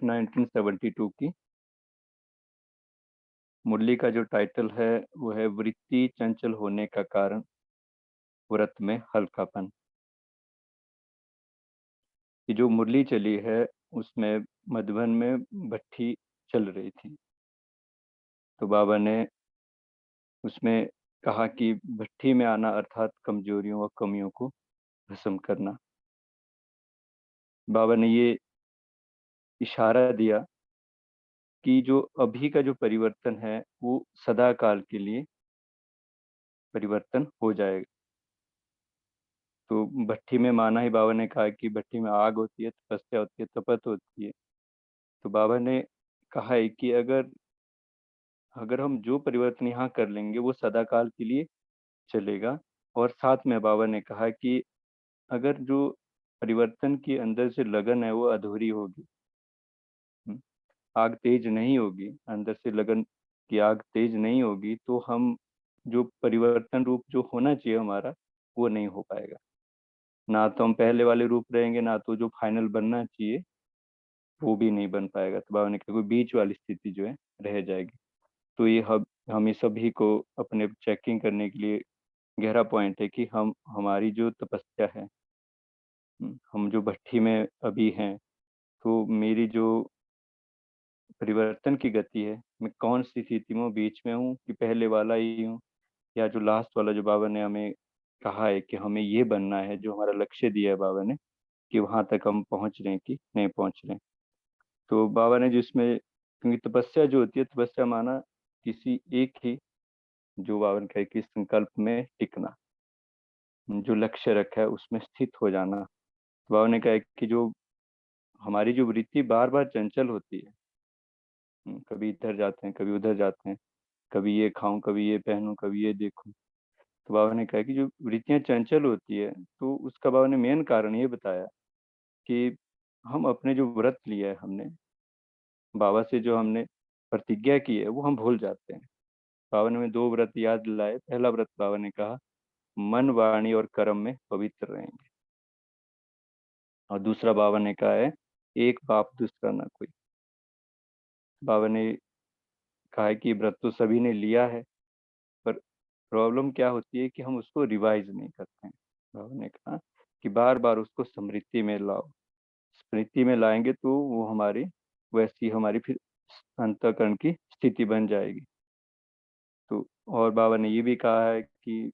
1972 की। मुरली का जो टाइटल है वो है वृत्ति चंचल होने का कारण, व्रत में हल्कापन। ये जो मुरली चली है उसमें मधुबन में भट्ठी चल रही थी, तो बाबा ने उसमें कहा कि भट्ठी में आना अर्थात कमजोरियों व कमियों को भस्म करना। बाबा ने ये इशारा दिया कि जो अभी का जो परिवर्तन है वो सदा काल के लिए परिवर्तन हो जाएगा। तो भट्ठी में माना ही बाबा ने कहा कि भट्ठी में आग होती है, तपस्या होती है, तपत होती है। तो बाबा ने कहा है कि अगर अगर हम जो परिवर्तन यहाँ कर लेंगे वो सदा काल के लिए चलेगा। और साथ में बाबा ने कहा कि अगर जो परिवर्तन की अंदर से लगन है वो अधूरी होगी, आग तेज नहीं होगी, अंदर से लगन की आग तेज नहीं होगी, तो हम जो परिवर्तन रूप जो होना चाहिए हमारा वो नहीं हो पाएगा। ना तो हम पहले वाले रूप रहेंगे, ना तो जो फाइनल बनना चाहिए वो भी नहीं बन पाएगा। तो बाबा ने कहा कोई बीच वाली स्थिति जो है रह जाएगी। तो ये हमें सभी को अपने चेकिंग करने के लिए गहरा पॉइंट है कि हम हमारी जो तपस्या है, हम जो भट्ठी में अभी हैं, तो मेरी जो परिवर्तन की गति है, मैं कौन सी स्थिति में हूँ, बीच में हूँ कि पहले वाला ही हूँ, या जो लास्ट वाला जो बाबा ने हमें कहा है कि हमें ये बनना है, जो हमारा लक्ष्य दिया है बाबा ने कि वहां तक हम पहुंच रहे हैं कि नहीं पहुंच रहे हैं। तो बाबा ने जिसमें, क्योंकि तपस्या जो होती है, तपस्या माना किसी एक ही, जो बाबा ने कहा कि संकल्प में टिकना, जो लक्ष्य रखा है उसमें स्थित हो जाना। तो बाबा ने कहा कि जो हमारी जो वृत्ति बार बार चंचल होती है, कभी इधर जाते हैं, कभी उधर जाते हैं, कभी ये खाऊं, कभी ये पहनूं, कभी ये देखूं। तो बाबा ने कहा कि जो वृत्तियां चंचल होती है, तो उसका बाबा ने मेन कारण ये बताया कि हम अपने जो व्रत लिया है हमने, बाबा से जो हमने प्रतिज्ञा की है, वो हम भूल जाते हैं। बाबा ने हमें दो व्रत याद दिलाए। पहला व्रत बाबा ने कहा मन वाणी और कर्म में पवित्र रहेंगे, और दूसरा बाबा ने कहा है एक बाप दूसरा ना कोई। बाबा ने कहा है कि व्रत तो सभी ने लिया है, पर प्रॉब्लम क्या होती है कि हम उसको रिवाइज नहीं करते हैं। बाबा ने कहा कि बार बार उसको स्मृति में लाओ, स्मृति में लाएंगे तो वो हमारी वैसी हमारी फिर अंतःकरण की स्थिति बन जाएगी। तो और बाबा ने ये भी कहा है कि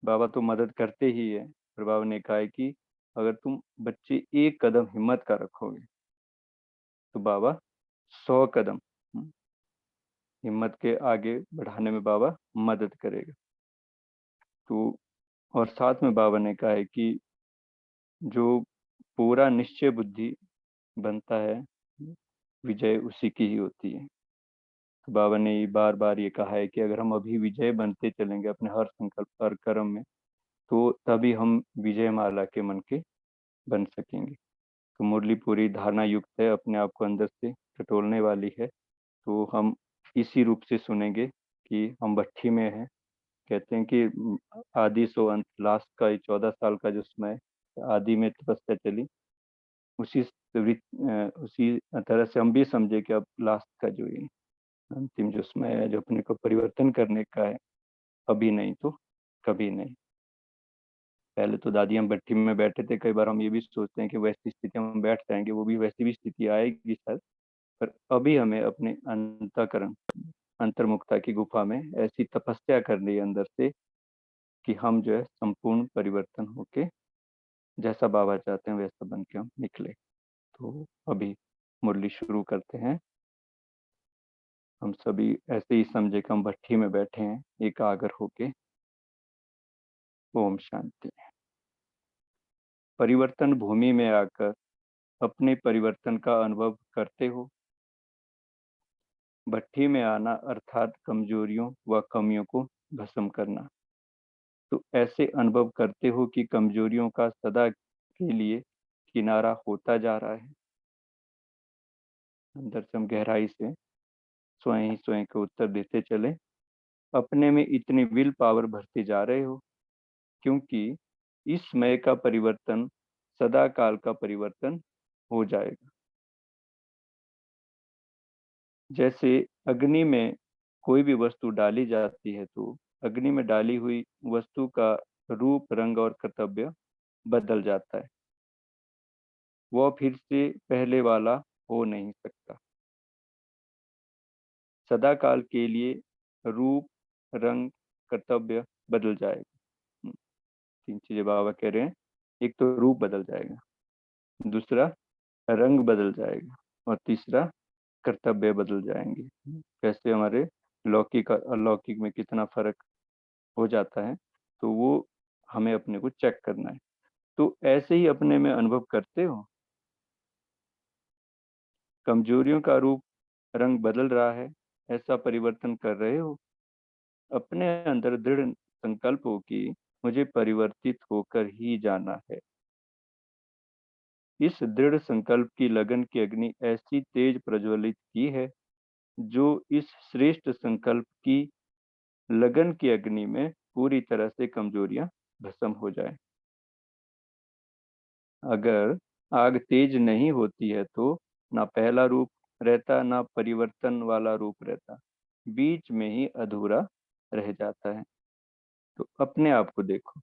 बाबा तो मदद करते ही है, पर बाबा ने कहा है कि अगर तुम बच्चे एक कदम हिम्मत का रखोगे तो बाबा 100 कदम हिम्मत के आगे बढ़ाने में बाबा मदद करेगा। तो और साथ में बाबा ने कहा है कि जो पूरा निश्चय बुद्धि बनता है, विजय उसी की ही होती है। तो बाबा ने बार बार ये कहा है कि अगर हम अभी विजय बनते चलेंगे अपने हर संकल्प हर कर्म में, तो तभी हम विजय माला के मन के बन सकेंगे। तो मुरली पूरी धारणा युक्त है, अपने आप को अंदर से टटोलने वाली है। तो हम इसी रूप से सुनेंगे कि हम भट्ठी में हैं। कहते हैं कि आदि सो अंत, लास्ट का 14 साल का जो समय आदि में तपस्या चली, उसी तरह से हम भी समझे कि अब लास्ट का जो ये अंतिम जो समय है, जो अपने को परिवर्तन करने का है, अभी नहीं तो कभी नहीं। पहले तो दादी हम भट्टी में बैठे थे, कई बार हम ये भी सोचते हैं कि वैसी स्थिति में हम बैठ जाएंगे, वो भी वैसी भी स्थिति आएगी शायद, पर अभी हमें अपने अंतःकरण अंतर्मुखता की गुफा में ऐसी तपस्या करनी है अंदर से कि हम जो है संपूर्ण परिवर्तन होके जैसा बाबा चाहते हैं वैसा बन के हम निकले। तो अभी मुरली शुरू करते हैं। हम सभी ऐसे ही समझे कि हम भट्टी में बैठे हैं एकाग्र होके। ओम शांति। परिवर्तन भूमि में आकर अपने परिवर्तन का अनुभव करते हो। भट्टी में आना अर्थात कमजोरियों व कमियों को भस्म करना। तो ऐसे अनुभव करते हो कि कमजोरियों का सदा के लिए किनारा होता जा रहा है। अंदर से हम गहराई से स्वयं ही स्वयं को उत्तर देते चले। अपने में इतनी विल पावर भरते जा रहे हो, क्योंकि इस समय का परिवर्तन सदा काल का परिवर्तन हो जाएगा। जैसे अग्नि में कोई भी वस्तु डाली जाती है तो अग्नि में डाली हुई वस्तु का रूप, रंग और कर्तव्य बदल जाता है। वह फिर से पहले वाला हो नहीं सकता। सदा काल के लिए रूप, रंग, कर्तव्य बदल जाएगा। 3 चीजें बाबा कह रहे हैं। एक तो रूप बदल जाएगा, दूसरा रंग बदल जाएगा और तीसरा कर्तव्य बदल जाएंगे। कैसे हमारे लौकिक और अलौकिक में कितना फर्क हो जाता है, तो वो हमें अपने को चेक करना है। तो ऐसे ही अपने में अनुभव करते हो, कमजोरियों का रूप, रंग बदल रहा है, ऐसा परिवर्तन कर रहे हो। अपने अंदर दृढ़ संकल्प हो कि मुझे परिवर्तित होकर ही जाना है। इस दृढ़ संकल्प की लगन की अग्नि ऐसी तेज प्रज्वलित की है, जो इस श्रेष्ठ संकल्प की लगन की अग्नि में पूरी तरह से कमजोरियां भस्म हो जाए। अगर आग तेज नहीं होती है तो ना पहला रूप रहता, ना परिवर्तन वाला रूप रहता, बीच में ही अधूरा रह जाता है। तो अपने आप को देखो।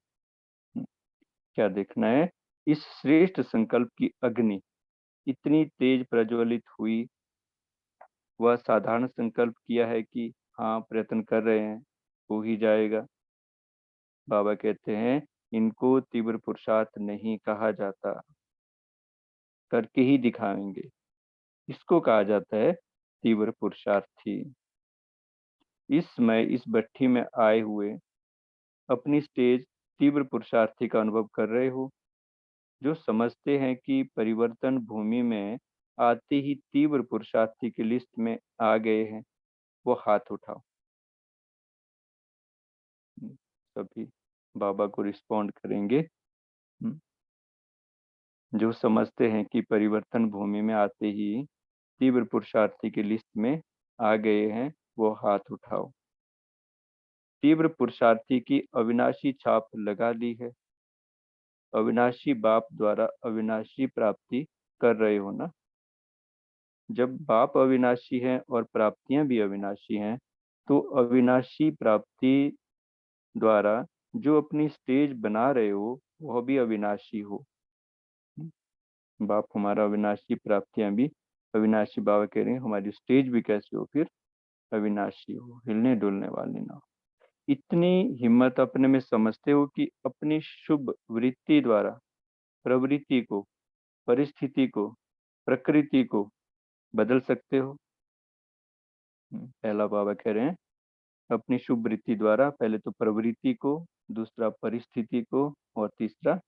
क्या देखना है? इस श्रेष्ठ संकल्प की अग्नि इतनी तेज प्रज्वलित हुई, वह साधारण संकल्प किया है कि हाँ प्रयत्न कर रहे हैं, हो ही जाएगा। बाबा कहते हैं इनको तीव्र पुरुषार्थ नहीं कहा जाता, करके ही दिखाएंगे, इसको कहा जाता है तीव्र पुरुषार्थी। इस समय इस भट्ठी में आए हुए अपनी स्टेज तीव्र पुरुषार्थी का अनुभव कर रहे हो, जो समझते हैं कि परिवर्तन भूमि में आते ही तीव्र पुरुषार्थी की लिस्ट में आ गए हैं, वो हाथ उठाओ। सभी बाबा को रिस्पॉन्ड करेंगे। जो समझते हैं कि परिवर्तन भूमि में आते ही तीव्र पुरुषार्थी की लिस्ट में आ गए हैं, वो हाथ उठाओ। तीव्र पुरुषार्थी की अविनाशी छाप लगा ली है। अविनाशी बाप द्वारा अविनाशी प्राप्ति कर रहे हो ना। जब बाप अविनाशी है और प्राप्तियां भी अविनाशी हैं, तो अविनाशी प्राप्ति द्वारा जो अपनी स्टेज बना रहे हो वह भी अविनाशी हो। बाप हमारा अविनाशी, प्राप्तियां भी अविनाशी। बाबा कह रहे हैं हमारी स्टेज भी कैसी हो फिर? अविनाशी हो, हिलने डुलने वाली ना हो। इतनी हिम्मत अपने में समझते हो कि अपनी शुभ वृत्ति द्वारा प्रवृत्ति को, परिस्थिति को, प्रकृति को बदल सकते हो। पहला बाबा कह रहे हैं अपनी शुभ वृत्ति द्वारा पहले तो प्रवृत्ति को, दूसरा परिस्थिति को और तीसरा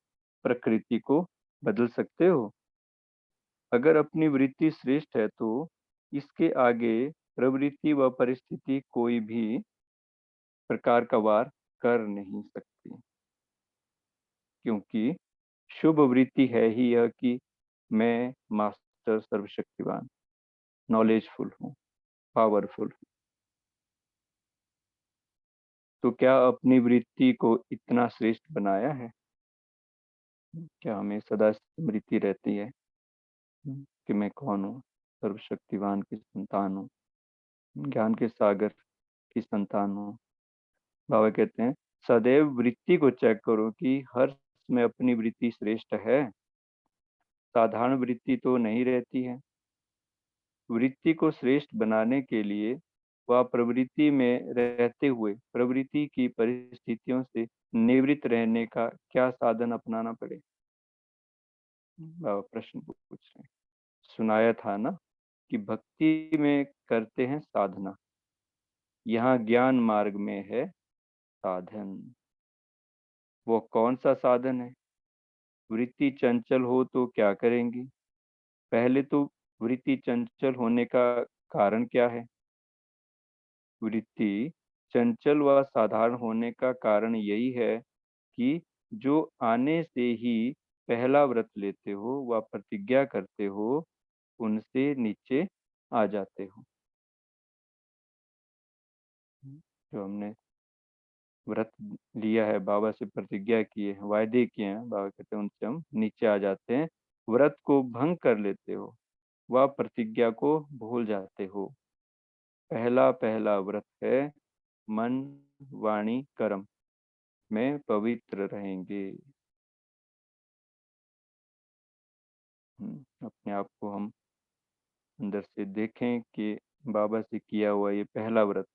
प्रकृति को बदल सकते हो। अगर अपनी वृत्ति श्रेष्ठ है तो इसके आगे प्रवृत्ति व परिस्थिति कोई भी प्रकार का वार कर नहीं सकती, क्योंकि शुभ वृत्ति है ही यह कि मैं मास्टर सर्वशक्तिवान, नॉलेजफुल हूँ, पावरफुल हूँ। तो क्या अपनी वृत्ति को इतना श्रेष्ठ बनाया है? क्या हमें सदा स्मृति रहती है कि मैं कौन हूँ? सर्वशक्तिवान की संतान हूँ, ज्ञान के सागर की संतान हूँ। बाबा कहते हैं सदैव वृत्ति को चेक करो कि हर में अपनी वृत्ति श्रेष्ठ है। साधारण वृत्ति तो नहीं रहती है। वृत्ति को श्रेष्ठ बनाने के लिए वह प्रवृत्ति में रहते हुए प्रवृत्ति की परिस्थितियों से निवृत्त रहने का क्या साधन अपनाना पड़े? बाबा प्रश्न पूछ रहे हैं। सुनाया था ना कि भक्ति में करते हैं साधना, यहाँ ज्ञान मार्ग में है साधन। वो कौन सा साधन है? वृत्ति चंचल हो तो क्या करेंगी? पहले तो वृत्ति चंचल होने का कारण क्या है? वृत्ति चंचल व साधारण होने का कारण यही है कि जो आने से ही पहला व्रत लेते हो व प्रतिज्ञा करते हो, उनसे नीचे आ जाते हो। जो हमने व्रत लिया है, बाबा से प्रतिज्ञा किए हैं, वायदे किए हैं, बाबा कहते हैं उनसे हम नीचे आ जाते हैं। व्रत को भंग कर लेते हो, वह प्रतिज्ञा को भूल जाते हो। पहला पहला व्रत है, मन, वाणी, कर्म में पवित्र रहेंगे। अपने आप को हम अंदर से देखें कि बाबा से किया हुआ ये पहला व्रत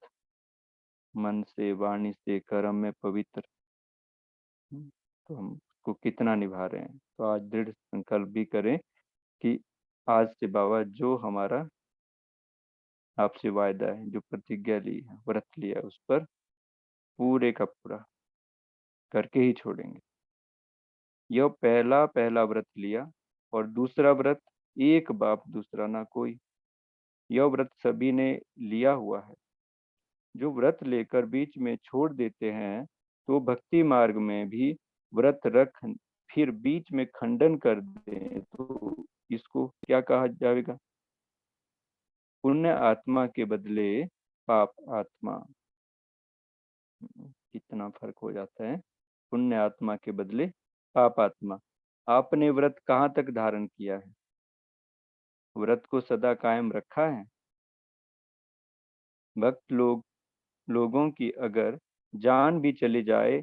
मन से, वाणी से, कर्म में पवित्र, तो हम उसको कितना निभा रहे हैं। तो आज दृढ़ संकल्प भी करें कि आज से बाबा जो हमारा आपसे वायदा है, जो प्रतिज्ञा ली है, व्रत लिया है, उस पर पूरे का पूरा करके ही छोड़ेंगे। यह पहला पहला व्रत लिया, और दूसरा व्रत एक बाप दूसरा ना कोई। यह व्रत सभी ने लिया हुआ है। जो व्रत लेकर बीच में छोड़ देते हैं, तो भक्ति मार्ग में भी व्रत रख फिर बीच में खंडन कर दें तो इसको क्या कहा जाएगा? पुण्य आत्मा के बदले पाप आत्मा। कितना फर्क हो जाता है। पुण्य आत्मा के बदले पाप आत्मा। आपने व्रत कहाँ तक धारण किया है? व्रत को सदा कायम रखा है? भक्त लोगों की अगर जान भी चली जाए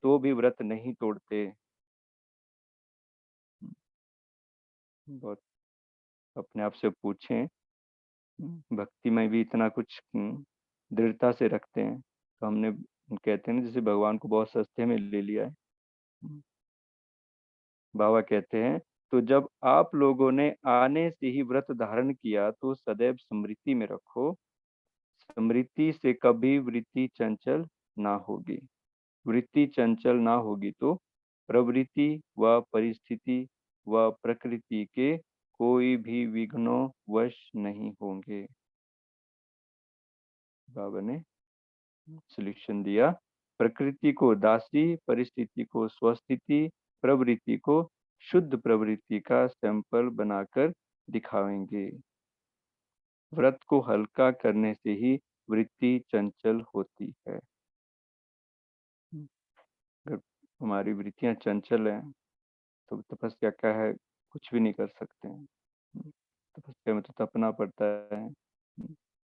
तो भी व्रत नहीं तोड़ते। बहुत अपने आप से पूछें, भक्ति में भी इतना कुछ दृढ़ता से रखते हैं तो हमने, कहते हैं ना, जैसे भगवान को बहुत सस्ते में ले लिया है। बाबा कहते हैं, तो जब आप लोगों ने आने से ही व्रत धारण किया तो सदैव स्मृति में रखो, स्मृति से कभी वृत्ति चंचल ना होगी। वृत्ति चंचल ना होगी तो प्रवृत्ति व परिस्थिति व प्रकृति के कोई भी विघ्नों वश नहीं होंगे। बाबा ने सॉल्यूशन दिया। प्रकृति को दासी, परिस्थिति को स्वस्थिति, प्रवृत्ति को शुद्ध प्रवृत्ति का सैंपल बनाकर दिखाएंगे। व्रत को हल्का करने से ही वृत्ति चंचल होती है। अगर हमारी वृत्तियां चंचल हैं तो तपस्या क्या है, कुछ भी नहीं कर सकते हैं। तपस्या में तो तपना पड़ता है,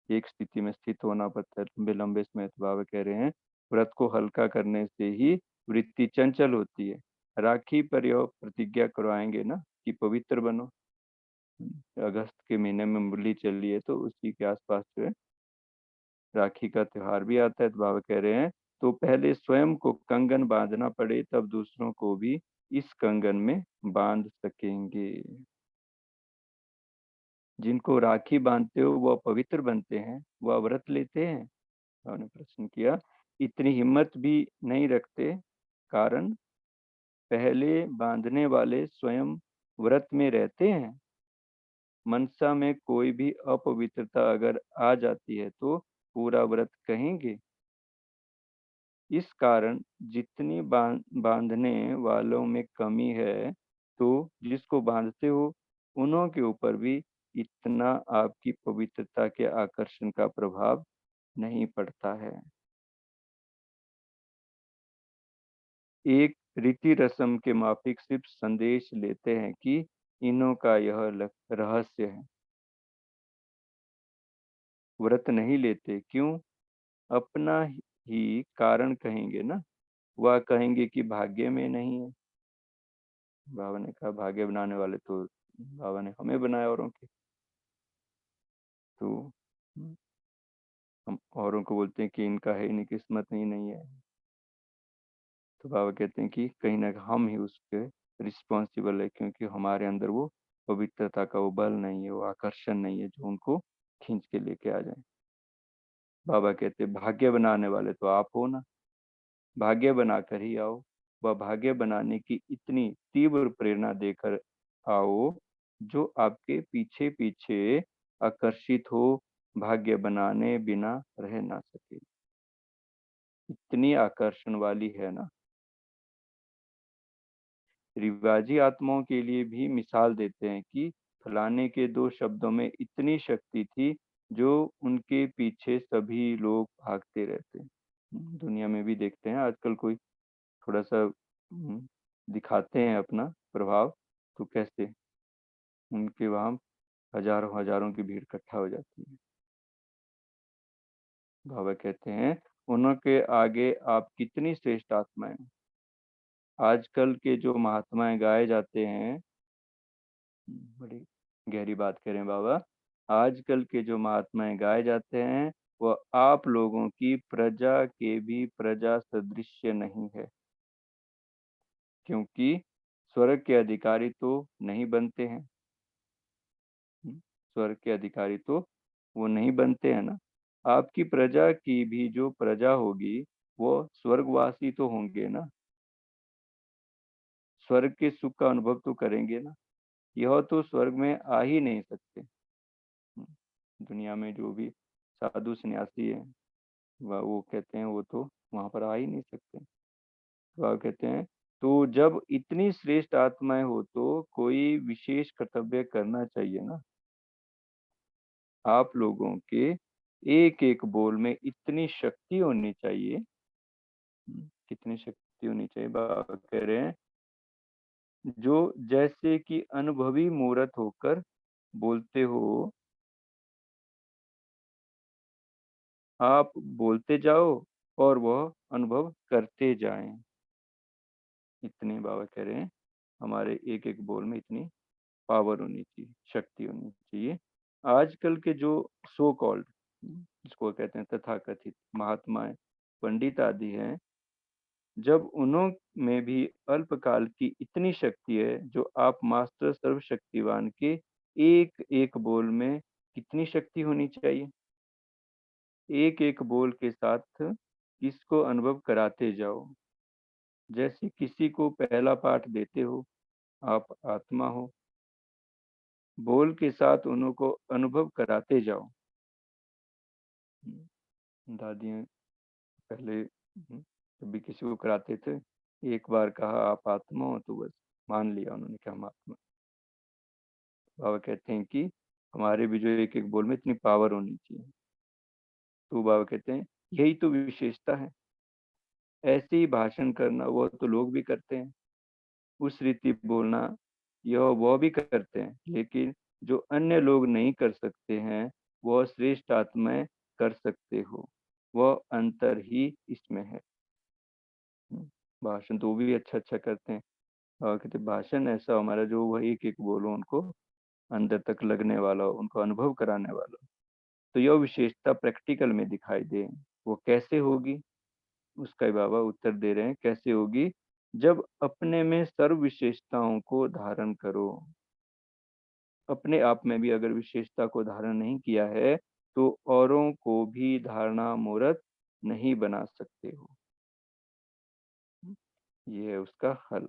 एक स्थिति में स्थित होना पड़ता है लंबे लंबे समय। तो बाबा कह रहे हैं, व्रत को हल्का करने से ही वृत्ति चंचल होती है। राखी पर यह प्रतिज्ञा करवाएंगे ना कि पवित्र बनो। अगस्त के महीने में मुरली चल रही है, तो उसी के आसपास जो है राखी का त्योहार भी आता है। तो बाबा कह रहे हैं, तो पहले स्वयं को कंगन बांधना पड़े तब दूसरों को भी इस कंगन में बांध सकेंगे। जिनको राखी बांधते हो वह पवित्र बनते हैं, वह व्रत लेते हैं? उन्होंने प्रश्न किया। इतनी हिम्मत भी नहीं रखते, कारण पहले बांधने वाले स्वयं व्रत में रहते हैं। मनसा में कोई भी अपवित्रता अगर आ जाती है तो पूरा व्रत कहेंगे। इस कारण जितनी बांधने वालों में कमी है, तो जिसको बांधते हो उन्हों के ऊपर भी इतना आपकी पवित्रता के आकर्षण का प्रभाव नहीं पड़ता है। एक रीति रस्म के माफिक सिर्फ संदेश लेते हैं कि इन्हों का यह रहस्य है। व्रत नहीं लेते क्यों? अपना ही कारण कहेंगे ना। वह कहेंगे कि भाग्य में नहीं है। बाबा ने कहा, भाग्य बनाने वाले तो बाबा ने हमें बनाया औरों के। तो हम औरों को बोलते हैं कि इनका है ही नहीं, किस्मत ही नहीं है। तो बाबा कहते हैं कि कहीं ना कहीं हम ही उसके रिस्पॉन्सिबल है, क्योंकि हमारे अंदर वो पवित्रता का वो बल नहीं है, वो आकर्षण नहीं है जो उनको खींच के लेके आ जाए। बाबा कहते हैं, भाग्य बनाने वाले तो आप हो ना, भाग्य बनाकर ही आओ। वह भाग्य बनाने की इतनी तीव्र प्रेरणा देकर आओ जो आपके पीछे पीछे आकर्षित हो, भाग्य बनाने बिना रह ना सके। इतनी आकर्षण वाली है ना। रिवाजी आत्माओं के लिए भी मिसाल देते हैं कि फलाने के दो शब्दों में इतनी शक्ति थी जो उनके पीछे सभी लोग भागते रहते। दुनिया में भी देखते हैं आजकल, कोई थोड़ा सा दिखाते हैं अपना प्रभाव, तो कैसे उनके वहां हजारों हजारों की भीड़ इकट्ठा हो जाती है। बाबा कहते हैं, उनके आगे आप कितनी श्रेष्ठ आत्माएं हो। आजकल के जो महात्माएं गाए जाते हैं, बड़ी गहरी बात करें बाबा, आजकल के जो महात्माएं गाए जाते हैं वो आप लोगों की प्रजा के भी प्रजा सदृश्य नहीं है, क्योंकि स्वर्ग के अधिकारी तो नहीं बनते हैं। स्वर्ग के अधिकारी तो वो नहीं बनते हैं ना। आपकी प्रजा की भी जो प्रजा होगी वो स्वर्गवासी तो होंगे ना, स्वर्ग के सुख का अनुभव तो करेंगे ना। यह तो स्वर्ग में आ ही नहीं सकते। दुनिया में जो भी साधु सन्यासी है वह वो कहते हैं वो तो वहां पर आ ही नहीं सकते। वह कहते हैं तो जब इतनी श्रेष्ठ आत्माएं हो तो कोई विशेष कर्तव्य करना चाहिए ना। आप लोगों के एक एक बोल में इतनी शक्ति होनी चाहिए। कितनी शक्ति होनी चाहिए बाबा कह रहे हैं, जो जैसे कि अनुभवी मूर्त होकर बोलते हो, आप बोलते जाओ और वह अनुभव करते जाएं। इतने बाबा कह रहे हैं हमारे एक एक बोल में इतनी पावर होनी चाहिए, शक्ति होनी चाहिए। आजकल के जो सो कॉल्ड, जिसको कहते हैं तथाकथित महात्माएं, पंडित आदि हैं, जब उन्हों में भी अल्पकाल की इतनी शक्ति है, जो आप मास्टर सर्वशक्तिवान के एक एक बोल में कितनी शक्ति होनी चाहिए। एक एक बोल के साथ इसको अनुभव कराते जाओ। जैसे किसी को पहला पाठ देते हो, आप आत्मा हो, बोल के साथ उनको अनुभव कराते जाओ। दादी पहले जब भी किसी को कराते थे, एक बार कहा आप आत्मा हो तो बस मान लिया उन्होंने कि हम आत्मा। बाबा कहते हैं कि हमारे भी जो एक एक बोल में इतनी पावर होनी चाहिए। तो बाबा कहते हैं यही तो विशेषता है। ऐसे ही भाषण करना वो तो लोग भी करते हैं, उस रीति बोलना यह वो भी करते हैं, लेकिन जो अन्य लोग नहीं कर सकते हैं वह श्रेष्ठ आत्माएं कर सकते हो। वह अंतर ही इसमें है। भाषण तो वो भी अच्छा अच्छा करते हैं, और कहते भाषण ऐसा हमारा जो वह एक एक बोलो उनको अंदर तक लगने वाला हो, उनको अनुभव कराने वाला हो। तो यह विशेषता प्रैक्टिकल में दिखाई दे, वो कैसे होगी, उसका ही बाबा उत्तर दे रहे हैं। कैसे होगी? जब अपने में सर्व विशेषताओं को धारण करो। अपने आप में भी अगर विशेषता को धारण नहीं किया है तो औरों को भी धारणा मूर्त नहीं बना सकते हो। ये है उसका हल।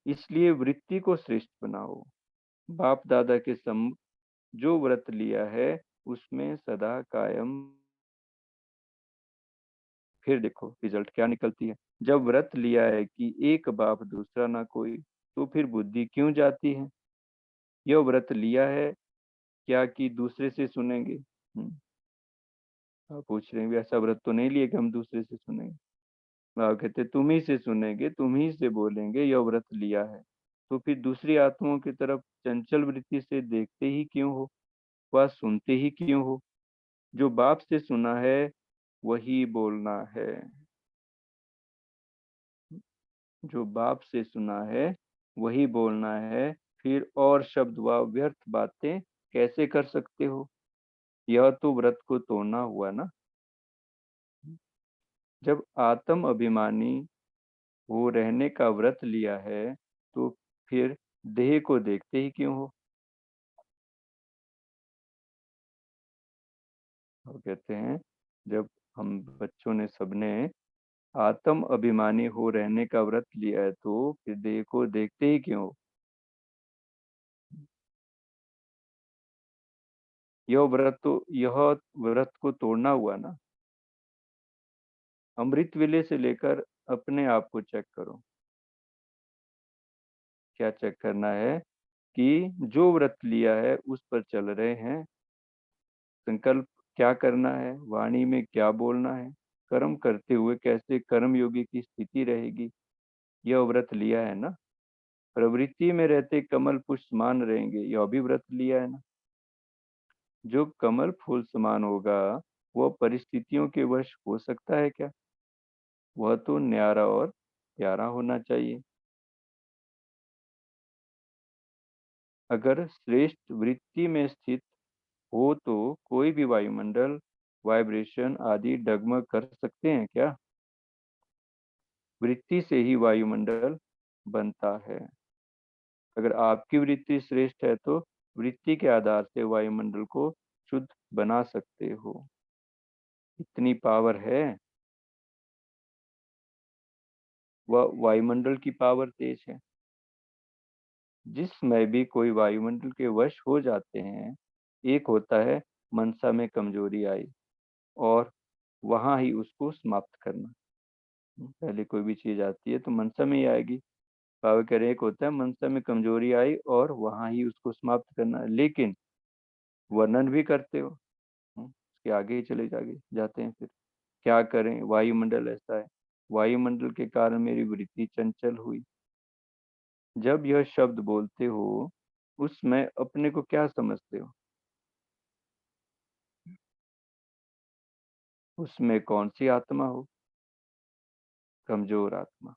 इसलिए वृत्ति को श्रेष्ठ बनाओ। बाप दादा के सम जो व्रत लिया है उसमें सदा कायम। फिर देखो रिजल्ट क्या निकलती है। जब व्रत लिया है कि एक बाप दूसरा ना कोई, तो फिर बुद्धि क्यों जाती है। यह व्रत लिया है क्या कि दूसरे से सुनेंगे। आप पूछ रहे हैं भी ऐसा व्रत तो नहीं लिया कि हम दूसरे से सुनेंगे। आप कहते तुम ही से सुनेंगे, तुम ही से बोलेंगे, यह व्रत लिया है। तो फिर दूसरी आत्माओं की तरफ चंचल वृत्ति से देखते ही क्यों हो, वह सुनते ही क्यों हो। जो बाप से सुना है वही बोलना है। जो बाप से सुना है वही बोलना है। फिर और शब्द व व्यर्थ बातें कैसे कर सकते हो। यह तो व्रत को तोड़ना हुआ ना। जब आत्म अभिमानी हो रहने का व्रत लिया है तो फिर देह को देखते ही क्यों हो। वो कहते हैं जब हम बच्चों ने सबने आत्म अभिमानी हो रहने का व्रत लिया है तो फिर देह को देखते ही क्यों हो। यह व्रत को तोड़ना हुआ ना। अमृत वेले से लेकर अपने आप को चेक करो। क्या चेक करना है कि जो व्रत लिया है उस पर चल रहे हैं। संकल्प क्या करना है, वाणी में क्या बोलना है, कर्म करते हुए कैसे कर्म योगी की स्थिति रहेगी। यह व्रत लिया है ना। प्रवृत्ति में रहते कमल पुष्प समान रहेंगे, यह भी व्रत लिया है ना। जो कमल फूल समान होगा वह परिस्थितियों के वश हो सकता है क्या? वह तो न्यारा और प्यारा होना चाहिए। अगर श्रेष्ठ वृत्ति में स्थित हो तो कोई भी वायुमंडल, वाइब्रेशन आदि डगमग कर सकते हैं क्या? वृत्ति से ही वायुमंडल बनता है। अगर आपकी वृत्ति श्रेष्ठ है तो वृत्ति के आधार से वायुमंडल को शुद्ध बना सकते हो। इतनी पावर है। वह वायुमंडल की पावर तेज है। जिस समय भी कोई वायुमंडल के वश हो जाते हैं, एक होता है मनसा में कमजोरी आई और वहां ही उसको समाप्त करना। पहले कोई भी चीज आती है तो मनसा में ही आएगी। बाबा कह रहे हैं, एक होता है मनसा में कमजोरी आई और वहां ही उसको समाप्त करना, लेकिन वर्णन भी करते हो। उसके आगे ही चले जाते हैं फिर। क्या करें, वायुमंडल ऐसा है। वायुमंडल के कारण मेरी वृत्ति चंचल हुई। जब यह शब्द बोलते हो उसमें अपने को क्या समझते हो? उसमें कौन सी आत्मा हो? कमजोर आत्मा।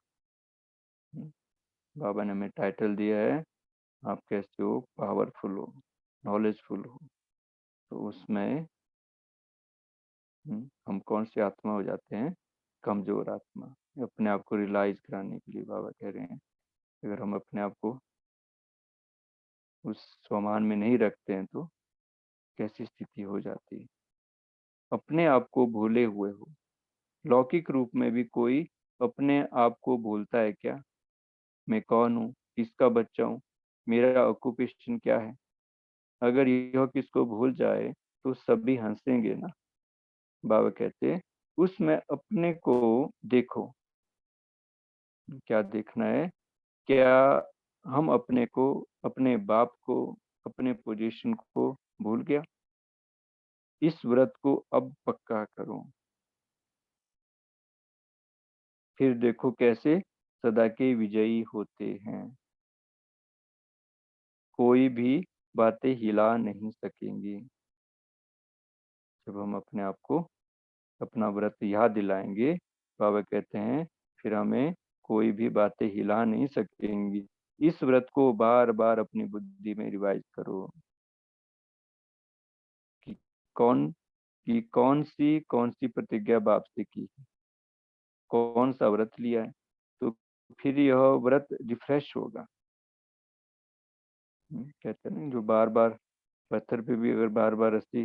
हम्म, बाबा ने हमें टाइटल दिया है, आप कैसे हो? पावरफुल हो, नॉलेजफुल हो। तो उसमें हम कौन सी आत्मा हो जाते हैं? कमजोर आत्मा। अपने आप को रियलाइज कराने के लिए बाबा कह रहे हैं, अगर हम अपने आप को उस स्वमान में नहीं रखते हैं तो कैसी स्थिति हो जाती है। अपने आप को भूले हुए हो। लौकिक रूप में भी कोई अपने आप को भूलता है क्या? मैं कौन हूँ, किसका बच्चा हूँ, मेरा ऑक्यूपेशन क्या है? अगर यह किसको भूल जाए तो सभी हंसेंगे ना। बाबा कहते हैं, उसमें अपने को देखो। क्या देखना है? क्या हम अपने को, अपने बाप को, अपने पोजीशन को भूल गया? इस व्रत को अब पक्का करो, फिर देखो कैसे सदा के विजयी होते हैं। कोई भी बातें हिला नहीं सकेंगी। जब हम अपने आप को अपना व्रत याद दिलाएंगे, बाबा कहते हैं, फिर हमें कोई भी बातें हिला नहीं सकेंगी। इस व्रत को बार बार अपनी बुद्धि में रिवाइज करो कि कौन कौन सी प्रतिज्ञा बाप से की, कौन सा व्रत लिया है, तो फिर यह व्रत रिफ्रेश होगा। कहते हैं ना, जो बार बार पत्थर पे भी अगर बार बार रस्सी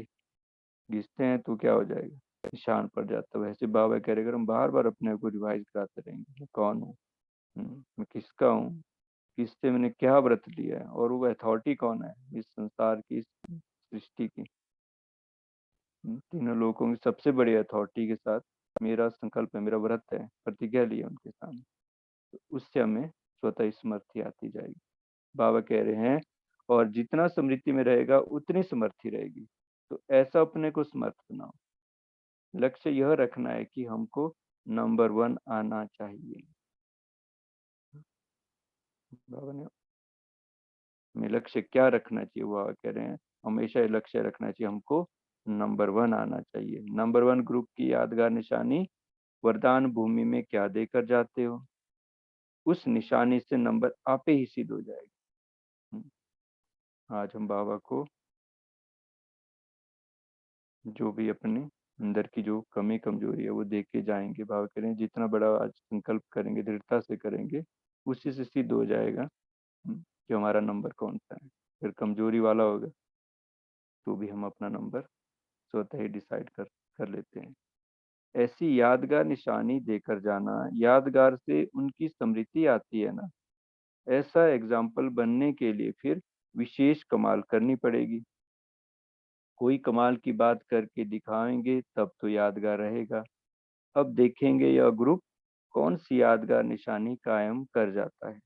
घिसते हैं तो क्या हो जाएगा? निशान पड़ जाता है। वैसे बाबा कह रहे, अगर हम बार बार अपने को रिवाइज कराते रहेंगे, मैं कौन हूँ, मैं किसका हूँ, किससे मैंने क्या व्रत लिया है, और वो अथॉरिटी कौन है इस संसार की, इस सृष्टि की। तीनों लोगों की सबसे बड़ी अथॉरिटी के साथ मेरा संकल्प है, मेरा व्रत है, प्रतिज्ञा ली है उनके सामने, तो उससे हमें स्वतः स्मृति आती जाएगी। बाबा कह रहे हैं, और जितना स्मृति में रहेगा उतनी समर्थी रहेगी। तो ऐसा अपने को समर्थ बनाओ। लक्ष्य यह रखना है कि हमको नंबर 1 आना चाहिए। बाबा ने हमें लक्ष्य क्या रखना चाहिए, वो कह रहे हैं, हमेशा ये लक्ष्य रखना चाहिए हमको, नंबर 1 आना चाहिए। नंबर 1 ग्रुप की यादगार निशानी, वरदान भूमि में क्या देकर जाते हो, उस निशानी से नंबर आपे ही सिद्ध हो जाएगा। आज हम बाबा को जो भी अपने अंदर की जो कमी कमजोरी है वो देख के जाएंगे। बाबा कह रहे हैं, जितना बड़ा आज संकल्प करेंगे, दृढ़ता से करेंगे, उसी से सिद्ध हो जाएगा कि हमारा नंबर कौन सा है। फिर कमजोरी वाला होगा तो भी हम अपना नंबर स्वतः ही डिसाइड कर लेते हैं। ऐसी यादगार निशानी देकर जाना, यादगार से उनकी स्मृति आती है ना। ऐसा एग्जाम्पल बनने के लिए फिर विशेष कमाल करनी पड़ेगी। कोई कमाल की बात करके दिखाएंगे तब तो यादगार रहेगा। अब देखेंगे यह ग्रुप कौन सी यादगार निशानी कायम कर जाता है।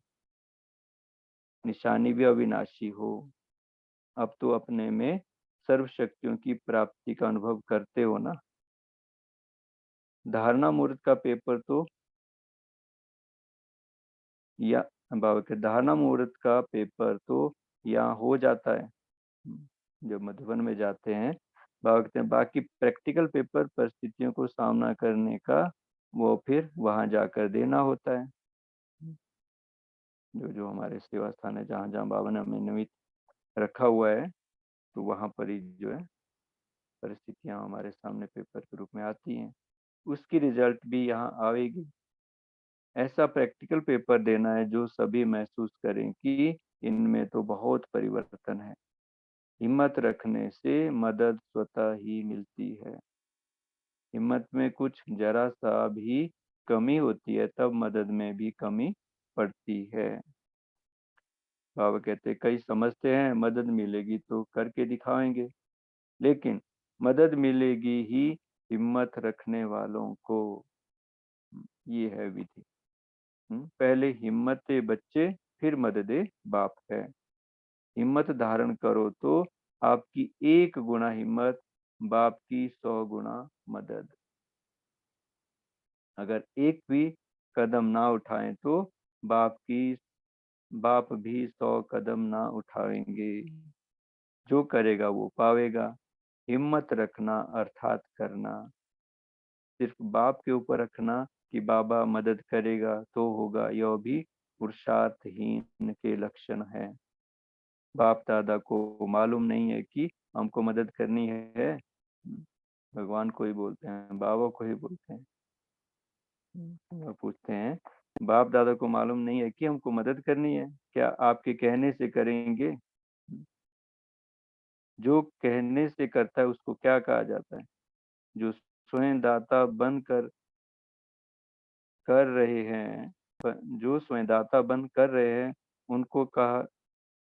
निशानी भी अविनाशी हो। अब तो अपने में सर्व शक्तियों की प्राप्ति का अनुभव करते हो ना। धारणा मुहूर्त का पेपर तो, या बाबा के धारणा मुहूर्त का पेपर तो यहाँ हो जाता है। जब मधुबन में जाते हैं बाबा कहते हैं बाकी प्रैक्टिकल पेपर परिस्थितियों को सामना करने का वो फिर वहां जाकर देना होता है। जो जो हमारे सेवा स्थान है, जहाँ जहाँ बाबा ने हमें निमित्त रखा हुआ है, तो वहां पर ही जो है परिस्थितियां हमारे सामने पेपर के रूप में आती हैं, उसकी रिजल्ट भी यहाँ आएगी। ऐसा प्रैक्टिकल पेपर देना है जो सभी महसूस करें कि इनमें तो बहुत परिवर्तन है। हिम्मत रखने से मदद स्वतः ही मिलती है। हिम्मत में कुछ जरा सा भी कमी होती है तब मदद में भी कमी पड़ती है। बाबा कहते कई समझते हैं मदद मिलेगी तो करके दिखाएंगे, लेकिन मदद मिलेगी ही हिम्मत रखने वालों को। ये है विधि। पहले हिम्मत बच्चे फिर मदद बाप है। हिम्मत धारण करो तो आपकी 1 गुना हिम्मत, बाप की 100 गुना मदद। अगर एक भी कदम ना उठाएं तो बाप भी 100 कदम ना उठाएंगे। जो करेगा वो पावेगा। हिम्मत रखना अर्थात करना। सिर्फ बाप के ऊपर रखना कि बाबा मदद करेगा तो होगा, यह भी पुरुषार्थहीन के लक्षण है। बाप दादा को मालूम नहीं है कि हमको मदद करनी है। भगवान को ही बोलते हैं, बाबा को ही बोलते हैं। वो पूछते हैं बाप दादा को मालूम नहीं है कि हमको मदद करनी है, क्या आपके कहने से करेंगे? जो कहने से करता है उसको क्या कहा जाता है? जो स्वयं दाता बनकर कर रहे हैं, जो स्वयं दाता बन कर रहे हैं, उनको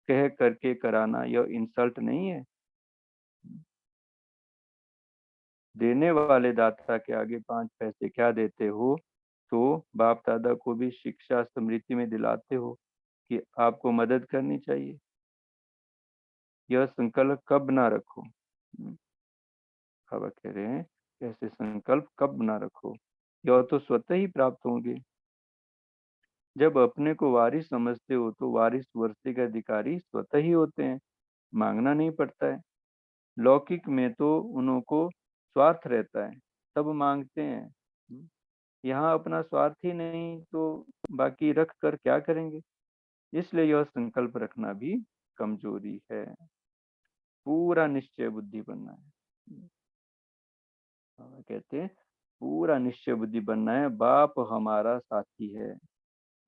कह करके कराना यह इंसल्ट नहीं है? देने वाले दाता के आगे 5 पैसे क्या देते हो, तो बाप दादा को भी शिक्षा स्मृति में दिलाते हो कि आपको मदद करनी चाहिए। यह संकल्प कब ना रखो। बाबा कह रहे हैं ऐसे संकल्प कब ना रखो, यह तो स्वतः ही प्राप्त होंगे। जब अपने को वारिस समझते हो तो वारिस वर्षे के अधिकारी स्वतः ही होते हैं, मांगना नहीं पड़ता है। लौकिक में तो उनको स्वार्थ रहता है, तब मांगते हैं। यहाँ अपना स्वार्थ ही नहीं तो बाकी रख कर क्या करेंगे? इसलिए यह संकल्प रखना भी कमजोरी है। पूरा निश्चय बुद्धि बनना है। कहते हैं पूरा निश्चय बुद्धि बनना है। बाप हमारा साथी है,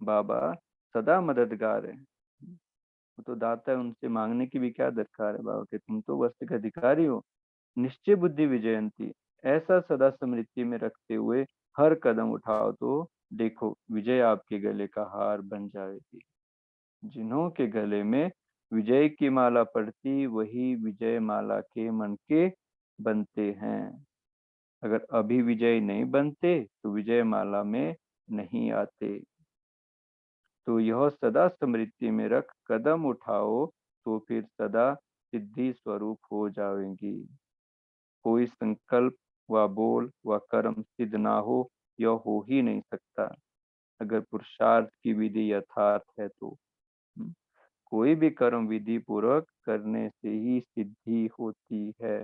बाबा सदा मददगार है। वो तो दाता है, उनसे मांगने की भी क्या दरकार है? बाबा के तुम तो वस्तु के अधिकारी हो। निश्चय बुद्धि विजयंती, ऐसा सदा स्मृति में रखते हुए हर कदम उठाओ तो देखो विजय आपके गले का हार बन जाएगी। जिन्हों के गले में विजय की माला पड़ती वही विजय माला के मन के बनते हैं। अगर अभी विजय नहीं बनते तो विजय माला में नहीं आते। तो यह सदा स्मृति में रख कदम उठाओ तो फिर सदा सिद्धि स्वरूप हो जाएंगी। कोई संकल्प व बोल व कर्म सिद्ध ना हो, यह हो ही नहीं सकता अगर पुरुषार्थ की विधि यथार्थ है तो। कोई भी कर्म विधि पूर्वक करने से ही सिद्धि होती है।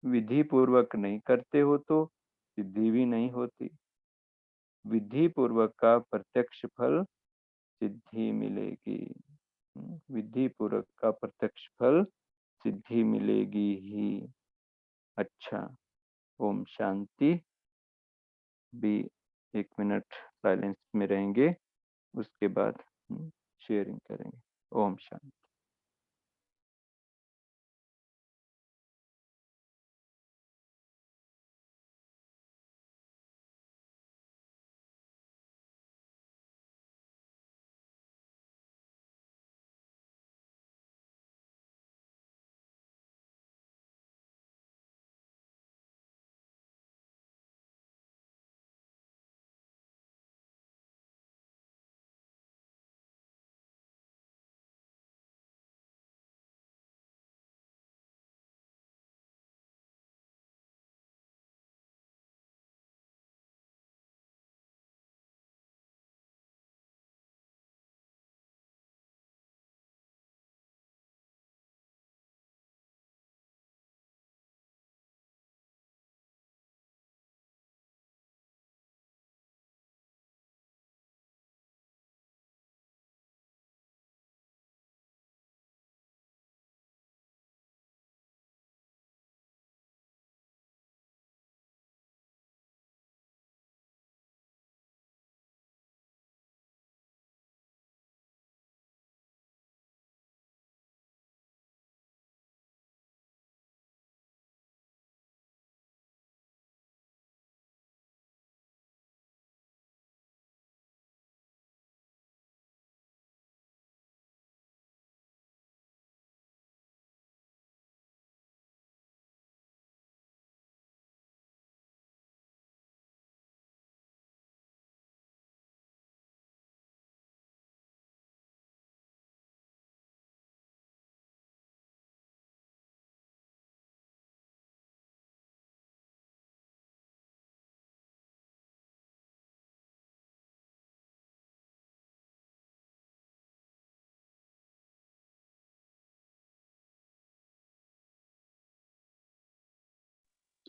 विधि पूर्वक नहीं करते हो तो सिद्धि भी नहीं होती। विधि पूर्वक का प्रत्यक्ष फल सिद्धि मिलेगी। विधि पूर्वक का प्रत्यक्ष फल सिद्धि मिलेगी ही। अच्छा, ओम शांति। भी 1 मिनट साइलेंस में रहेंगे, उसके बाद शेयरिंग करेंगे। ओम शांति।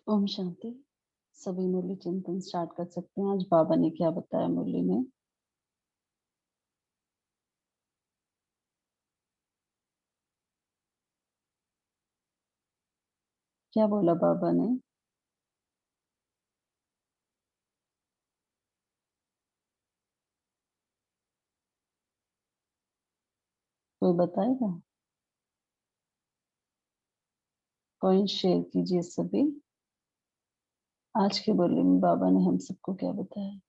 ओम शांति। सभी मुरली चिंतन स्टार्ट कर सकते हैं। आज बाबा ने क्या बताया मुरली में? क्या बोला बाबा ने? कोई बताएगा? पॉइंट शेयर कीजिए सभी। आज के मुरली में बाबा ने हम सबको क्या बताया?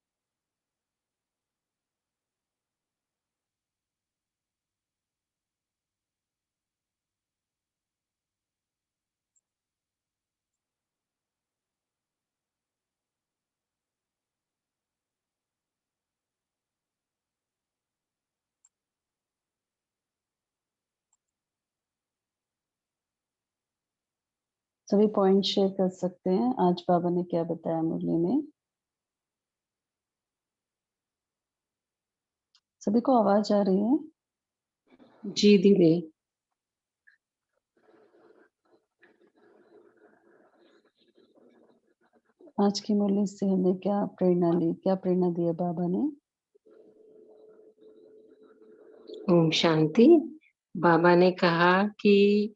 सभी पॉइंट शेयर कर सकते हैं। आज बाबा ने क्या बताया मुरली में? सभी को आवाज आ रही है? जी दीदी। आज की मुरली से हमें क्या प्रेरणा ली, क्या प्रेरणा दिया बाबा ने? ओम शांति। बाबा ने कहा कि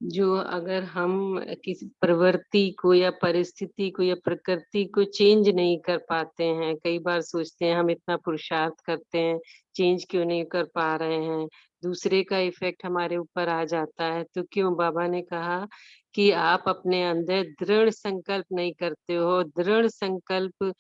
जो अगर हम किसी प्रवृत्ति को या परिस्थिति को या प्रकृति को चेंज नहीं कर पाते हैं, कई बार सोचते हैं हम इतना पुरुषार्थ करते हैं, चेंज क्यों नहीं कर पा रहे हैं, दूसरे का इफेक्ट हमारे ऊपर आ जाता है, तो क्यों बाबा ने कहा कि आप अपने अंदर दृढ़ संकल्प नहीं करते हो। दृढ़ संकल्प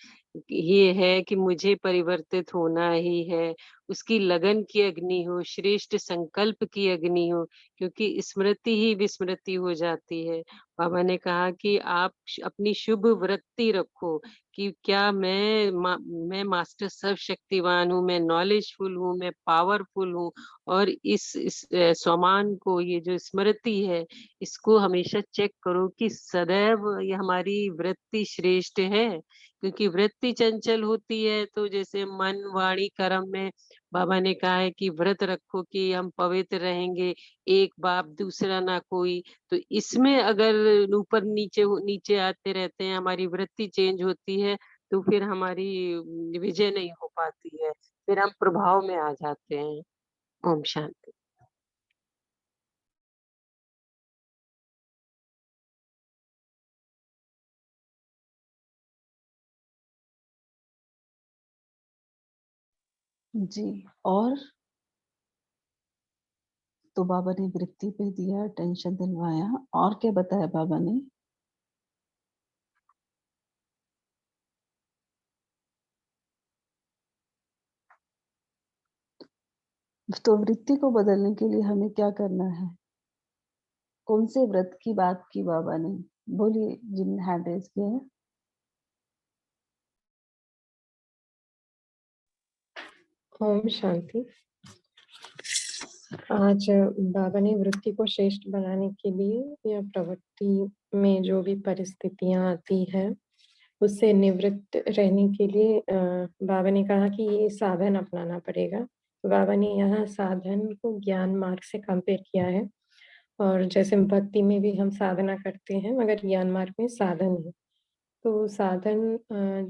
ये है कि मुझे परिवर्तित होना ही है, उसकी लगन की अग्नि हो, श्रेष्ठ संकल्प की अग्नि हो, क्योंकि स्मृति ही विस्मृति हो जाती है। बाबा ने कहा कि आप अपनी शुभ वृत्ति रखो कि क्या मैं मास्टर सर्वशक्तिवान हूँ, मैं नॉलेजफुल हूँ, मैं पावरफुल हूँ, और इस स्वमान को, ये जो स्मृति है, इसको हमेशा चेक करो कि सदैव ये हमारी वृत्ति श्रेष्ठ है। क्योंकि वृत्ति चंचल होती है, तो जैसे मन वाणी कर्म में बाबा ने कहा है कि व्रत रखो कि हम पवित्र रहेंगे, एक बाप दूसरा ना कोई। तो इसमें अगर ऊपर नीचे नीचे आते रहते हैं, हमारी वृत्ति चेंज होती है, तो फिर हमारी विजय नहीं हो पाती है, फिर हम प्रभाव में आ जाते हैं। ओम शांति। जी। और तो बाबा ने वृत्ति पे दिया, टेंशन दिलवाया। और क्या बताया बाबा ने? तो वृत्ति को बदलने के लिए हमें क्या करना है? कौन से व्रत की बात की बाबा ने? बोलिए जिन हैंड रेज किया है। ओम शांति। आज बाबा ने वृत्ति को श्रेष्ठ बनाने के लिए या प्रवृत्ति में जो भी परिस्थितियां आती है उससे निवृत्त रहने के लिए बाबा ने कहा कि ये साधन अपनाना पड़ेगा। तो बाबा ने यहाँ साधन को ज्ञान मार्ग से कंपेयर किया है, और जैसे भक्ति में भी हम साधना करते हैं मगर ज्ञान मार्ग में साधन है। तो साधन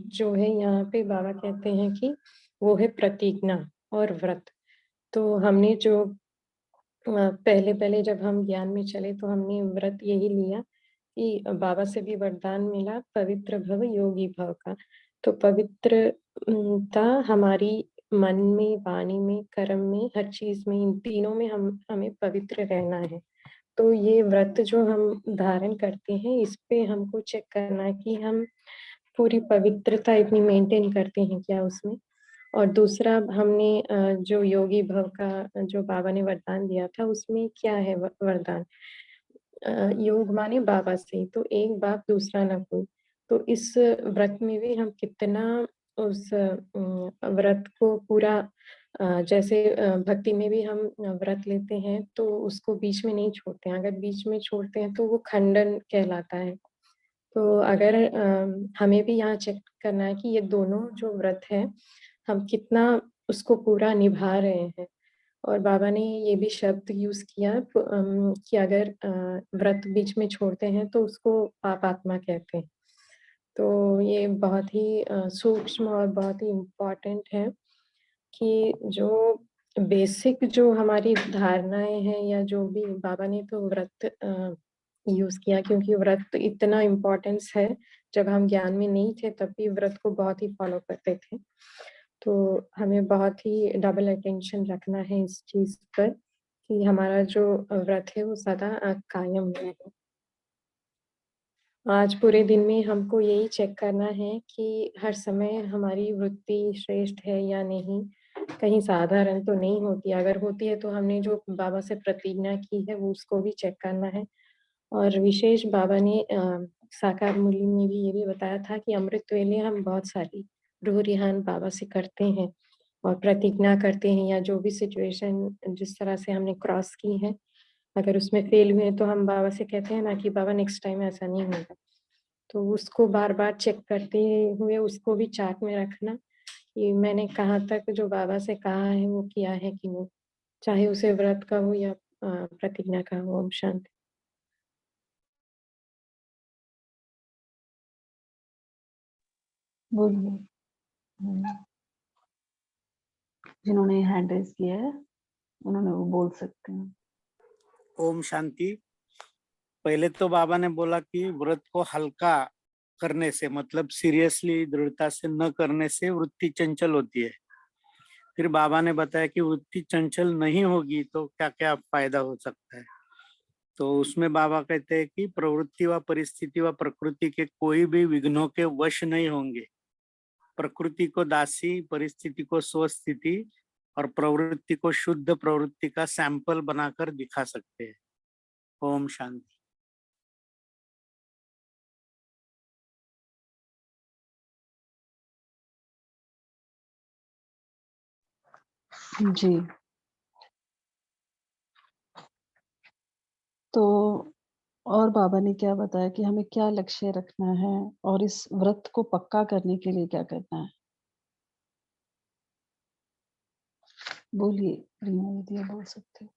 जो है यहाँ पे बाबा कहते हैं कि वो है प्रतिज्ञा और व्रत। तो हमने जो पहले पहले जब हम ज्ञान में चले तो हमने व्रत यही लिया कि बाबा से भी वरदान मिला, पवित्र भव योगी भव का। तो पवित्रता हमारी मन में, वाणी में, कर्म में, हर चीज में, इन तीनों में हमें पवित्र रहना है। तो ये व्रत जो हम धारण करते हैं इस पे हमको चेक करना है कि हम पूरी पवित्रता इतनी मेंटेन करते हैं क्या उसमें। और दूसरा हमने जो योगी भव का जो बाबा ने वरदान दिया था उसमें क्या है वरदान? योग माने बाबा से, तो एक बाप दूसरा ना कोई। तो इस व्रत में भी हम कितना उस व्रत को पूरा जैसे भक्ति में भी हम व्रत लेते हैं तो उसको बीच में नहीं छोड़ते हैं। अगर बीच में छोड़ते हैं तो वो खंडन कहलाता है। तो अगर हमें भी यहाँ चेक करना है कि ये दोनों जो व्रत है हम कितना उसको पूरा निभा रहे हैं। और बाबा ने ये भी शब्द यूज़ किया कि अगर व्रत बीच में छोड़ते हैं तो उसको पाप आत्मा कहते हैं। तो ये बहुत ही सूक्ष्म और बहुत ही इम्पोर्टेंट है कि जो बेसिक जो हमारी धारणाएँ हैं या जो भी बाबा ने तो व्रत यूज़ किया क्योंकि व्रत इतना इम्पोर्टेंस है, जब हम ज्ञान में नहीं थे तब भी व्रत को बहुत ही फ़ॉलो करते थे। तो हमें बहुत ही डबल अटेंशन रखना है इस चीज़ पर कि हमारा जो व्रत है वो सदा कायम रहे। आज पूरे दिन में हमको यही चेक करना है कि हर समय हमारी वृत्ति श्रेष्ठ है या नहीं, कहीं साधारण तो नहीं होती, अगर होती है तो हमने जो बाबा से प्रतिज्ञा की है वो उसको भी चेक करना है। और विशेष बाबा ने साकार मूल्य में भी ये भी बताया था कि अमृत वेले हम बहुत सारी रूह रिहान बाबा से करते हैं और प्रतिज्ञा करते हैं या जो भी सिचुएशन जिस तरह से हमने क्रॉस की है, अगर उसमें फेल हुए तो हम बाबा से कहते हैं ना कि बाबा नेक्स्ट टाइम ऐसा नहीं होगा। तो उसको बार-बार चेक करते हुए उसको भी चार्ट में रखना कि मैंने कहाँ तक जो बाबा से कहा है वो किया है कि नहीं, चाहे उसे व्रत का हो या प्रतिज्ञा का हो। ओम शांति। बोलिए। जिन्होंने हैंड रेज़ किया है, उन्होंने वो बोल सकते हैं। ओम शांति। पहले तो बाबा ने बोला कि व्रत को हल्का करने से, मतलब सीरियसली दृढ़ता से न करने से वृत्ति चंचल होती है। फिर बाबा ने बताया कि वृत्ति चंचल नहीं होगी तो क्या क्या फायदा हो सकता है। तो उसमें बाबा कहते हैं कि प्रवृत्ति व परिस्थिति व प्रकृति के कोई भी विघ्नों के वश नहीं होंगे। प्रकृति को दासी, परिस्थिति को स्वस्थिति और प्रवृत्ति को शुद्ध प्रवृत्ति का सैंपल बनाकर दिखा सकते हैं। ओम शांति। जी। तो और बाबा ने क्या बताया कि हमें क्या लक्ष्य रखना है और इस व्रत को पक्का करने के लिए क्या करना है? बोलिए, रीमा दीदी आप बोल सकते हो।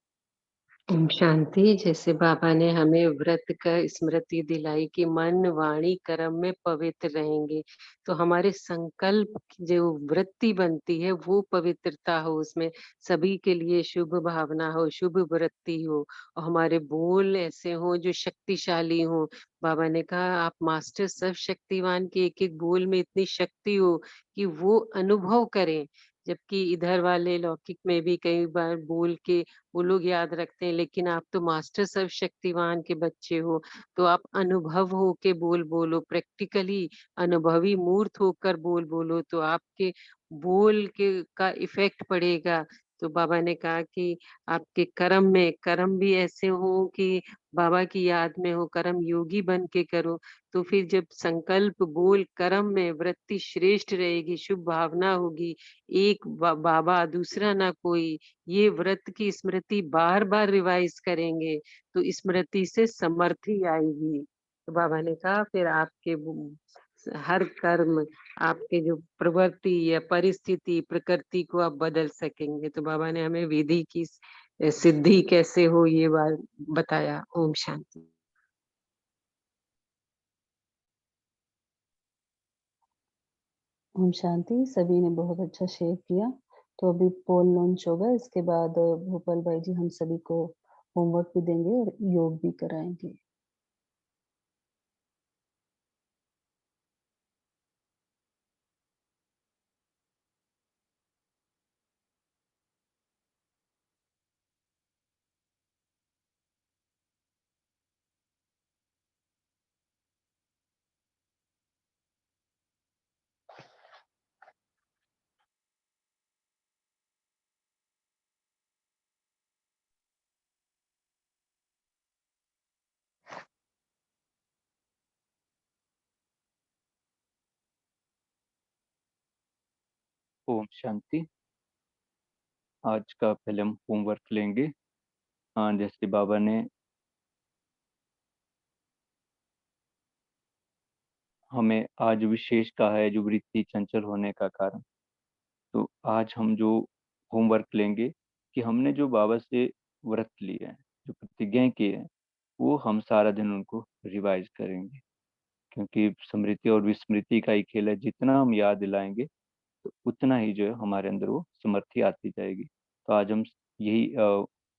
ओम शांति। जैसे बाबा ने हमें व्रत का स्मृति दिलाई कि मन वाणी कर्म में पवित्र रहेंगे, तो हमारे संकल्प की जो वृत्ति बनती है वो पवित्रता हो, उसमें सभी के लिए शुभ भावना हो, शुभ वृत्ति हो और हमारे बोल ऐसे हो जो शक्तिशाली हो। बाबा ने कहा आप मास्टर सर्व शक्तिवान के एक एक बोल में इतनी शक्ति हो कि वो अनुभव करें, जबकि इधर वाले लौकिक में भी कई बार बोल के वो लोग याद रखते हैं, लेकिन आप तो मास्टर सर्वशक्तिमान के बच्चे हो, तो आप अनुभव होके बोल बोलो, प्रैक्टिकली अनुभवी मूर्त होकर बोल बोलो, तो आपके बोल के का इफेक्ट पड़ेगा। तो बाबा ने कहा कि आपके कर्म भी ऐसे हो कि बाबा की याद में हो, कर्म योगी बन के करो। तो फिर जब संकल्प बोल कर्म में वृत्ति श्रेष्ठ रहेगी, शुभ भावना होगी, एक बाबा दूसरा ना कोई, ये व्रत की स्मृति बार बार रिवाइज करेंगे तो स्मृति से समर्थी आएगी। तो बाबा ने कहा फिर आपके हर कर्म, आपके जो प्रवृत्ति या परिस्थिति प्रकृति को आप बदल सकेंगे। तो बाबा ने हमें विधि की सिद्धि कैसे हो ये बात बताया। ओम शांति। ओम शांति। सभी ने बहुत अच्छा शेयर किया। तो अभी पोल लॉन्च होगा, इसके बाद भोपाल भाई जी हम सभी को होमवर्क भी देंगे और योग भी कराएंगे। ओम शांति। आज का पहले हम होमवर्क लेंगे। जैसे बाबा ने हमें आज विशेष कहा है जो वृत्ति चंचल होने का कारण, तो आज हम जो होमवर्क लेंगे कि हमने जो बाबा से व्रत लिए हैं, जो प्रतिज्ञाएँ की हैं, वो हम सारा दिन उनको रिवाइज़ करेंगे। क्योंकि स्मृति और विस्मृति का ही खेल है, जितना हम याद दिलाएँगे, तो उतना ही जो है हमारे अंदर वो समर्थी आती जाएगी। तो आज हम यही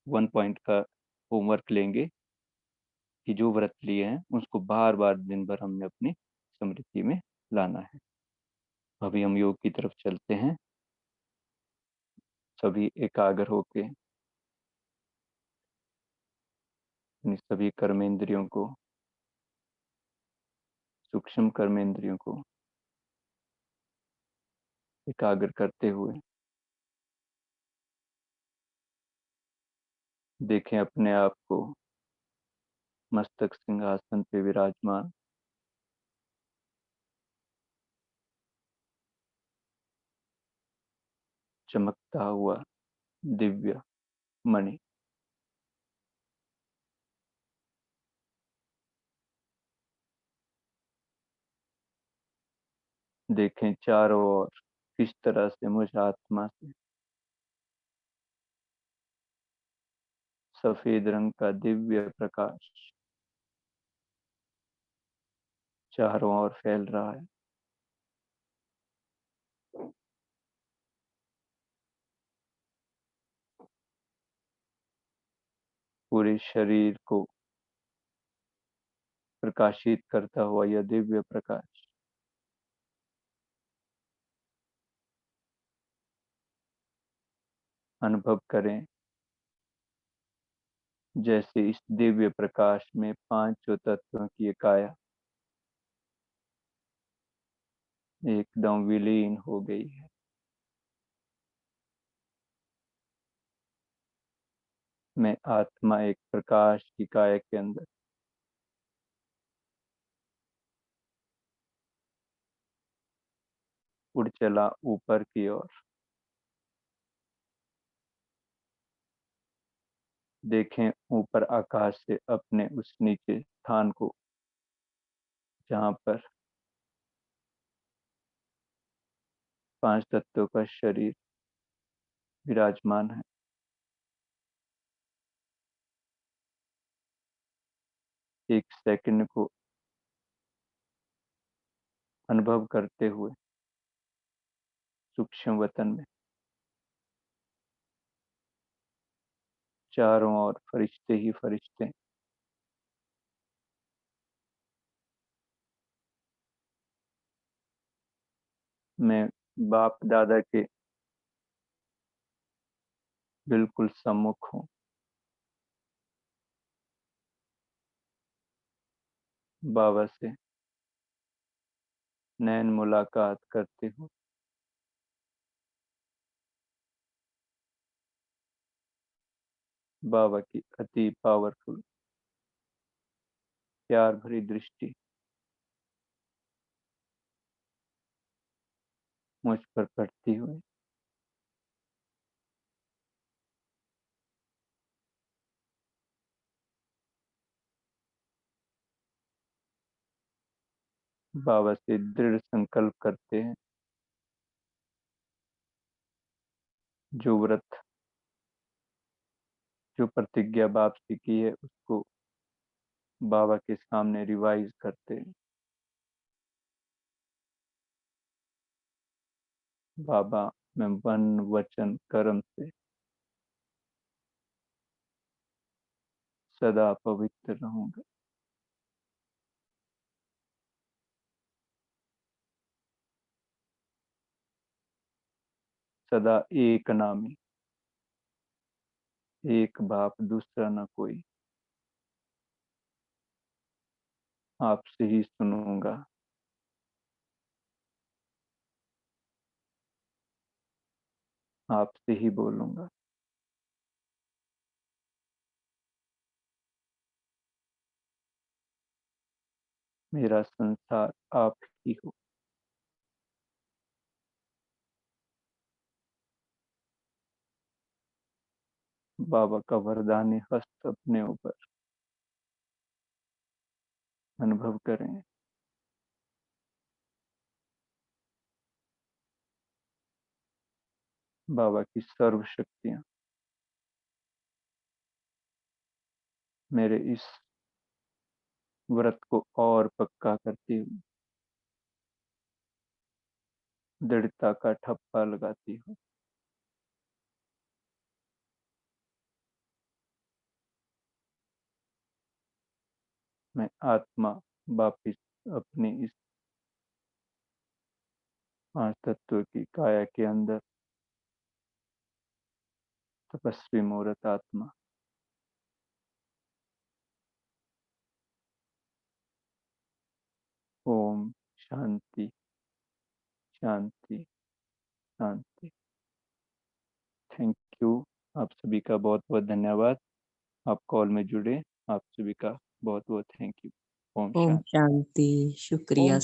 1 पॉइंट का होमवर्क लेंगे कि जो व्रत लिए हैं, उसको बार-बार दिन भर हमने अपनी स्मृति में लाना है। अभी हम योग की तरफ चलते हैं, सभी एकाग्र होके अपनी सभी कर्मेंद्रियों को, सूक्ष्म कर्मेंद्रियों को एकाग्र करते हुए देखें अपने आप को मस्तक सिंहासन पे विराजमान, चमकता हुआ दिव्य मणि। देखें चारों ओर किस तरह से मुझ आत्मा से सफेद रंग का दिव्य प्रकाश चारों ओर फैल रहा है। पूरे शरीर को प्रकाशित करता हुआ यह दिव्य प्रकाश अनुभव करें, जैसे इस दिव्य प्रकाश में पांचों तत्वों की काया एकदम विलीन हो गई है। मैं आत्मा एक प्रकाश की काया के अंदर उड़ चला ऊपर की ओर। देखें ऊपर आकाश से अपने उस नीचे स्थान को, जहां पर पांच तत्वों का शरीर विराजमान है। एक सेकंड को अनुभव करते हुए सूक्ष्म वतन में चारों ओर फरिश्ते ही फरिश्ते, मैं बाप दादा के बिल्कुल सम्मुख हूँ। बाबा से नैन मुलाकात करते हुए बाबा की अति पावरफुल प्यार भरी दृष्टि मुझ पर पड़ती हुई बाबा से दृढ़ संकल्प करते हैं, जो व्रत जो प्रतिज्ञा बाप से की है उसको बाबा के सामने रिवाइज करते हैं। बाबा, मैं मन वचन कर्म से सदा पवित्र रहूंगा। सदा एक नामी, एक बाप दूसरा न कोई, आपसे ही सुनूंगा, आपसे ही बोलूंगा। मेरा संसार आप ही हो। बाबा का वरदानी हस्त अपने ऊपर अनुभव करें। बाबा की सर्व शक्तियां मेरे इस व्रत को और पक्का करती हूँ, दृढ़ता का ठप्पा लगाती हूँ। मैं आत्मा वापिस अपनी इस 5 तत्व की काया के अंदर तपस्वी मूर्त आत्मा ओम शांति शांति शांति। Thank you. आप सभी का बहुत बहुत धन्यवाद। आप कॉल में जुड़े, आप सभी का बहुत बहुत थैंक यू। ओम ओम शांति। शांति। शुक्रिया।